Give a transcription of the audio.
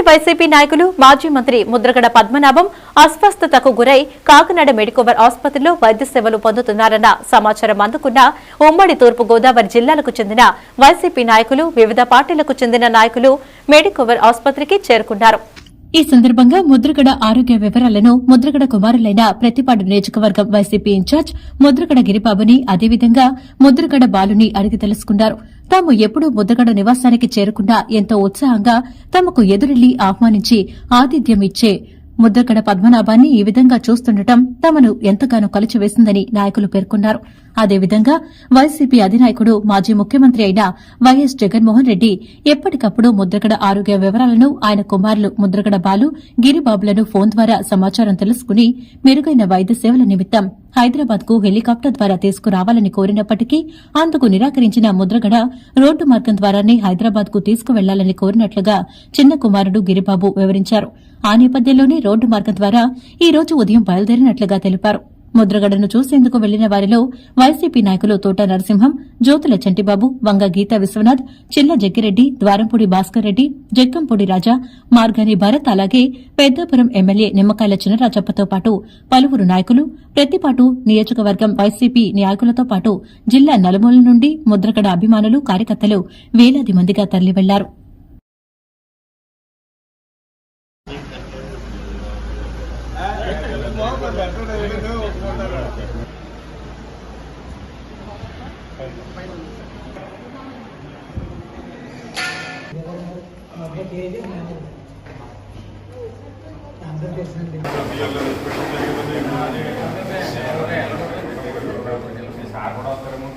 YCP నాయకులు మాజీ మంత్రి ముద్రగడ పద్మనాభం అస్వస్థతకు గురై కాకినాడ మెడికోవర్ ఆసుపత్రిలో వైద్య సేవలు పొందుతున్నారన్న సమాచారం అందుకున్న ఉమ్మడి తూర్పు గోదావరి జిల్లాలకు చెందిన వైసీపీ నాయకులు వివిధ పార్టీలకు చెందిన నాయకులు మెడికోవర్ ఆసుపత్రికి చేరుకున్నారు. ఈ సందర్భంగా ముద్రగడ ఆరోగ్య వివరాలను ముద్రగడ కుమారులైన ప్రతిపాడు నియోజకవర్గం వైసీపీ ఇన్ఛార్జ్ ముద్రగడ గిరిబాబుని అదేవిధంగా ముద్రగడ బాలుని అడిగి తెలుసుకున్నారు. తాము ఎప్పుడూ ముద్రగడ నివాసానికి చేరుకున్నా ఎంతో ఉత్సాహంగా తమకు ఎదురెళ్లి ఆహ్వానించి ఆతిథ్యం ఇచ్చే ముద్రగడ పద్మనాభాన్ని ఈ విధంగా చూస్తుండటం తమను ఎంతగానో కలిచివేసిందని నాయకులు పేర్కొన్నారు. అదేవిధంగా వైసీపీ అధినాయకుడు మాజీ ముఖ్యమంత్రి అయిన వైఎస్ జగన్మోహన్ రెడ్డి ఎప్పటికప్పుడు ముద్రగడ ఆరోగ్య వివరాలను ఆయన కుమారులు ముద్రగడ బాలు గిరిబాబులను ఫోన్ ద్వారా సమాచారం తెలుసుకుని మెరుగైన వైద్య సేవల నిమిత్తం హైదరాబాద్ కు హెలికాప్టర్ ద్వారా తీసుకురావాలని కోరినప్పటికీ అందుకు నిరాకరించిన ముద్రగడ రోడ్డు మార్గం ద్వారానే హైదరాబాద్ కు తీసుకువెళ్లాలని కోరినట్లుగా చిన్న కుమారుడు గిరిబాబు వివరించారు. ఆ నేపథ్యంలోనే రోడ్డు మార్గం ద్వారా ఈ రోజు ఉదయం బయలుదేరినట్లుగా తెలిపారు. ముద్రగడను చూసేందుకు వెళ్లిన వారిలో వైసీపీ నాయకులు తోట నరసింహం, జ్యోతుల చంటిబాబు, వంగ గీతా విశ్వనాథ్, చిల్ల జగ్గిరెడ్డి, ద్వారంపూడి భాస్కర్ రెడ్డి, జక్కంపూడి రాజా, మార్గాని భరత్ అలాగే పెద్దాపురం ఎమ్మెల్యే నిమ్మకాయల చినరాజప్పతో పాటు పలువురు నాయకులు ప్రతిపాటు నియోజకవర్గం వైసీపీ నాయకులతో పాటు జిల్లా నలుమూలల నుండి ముద్రగడ అభిమానులు కార్యకర్తలు వేలాది మందిగా తరలి వెళ్లారు. సార్ కూడా వస్తారేమో.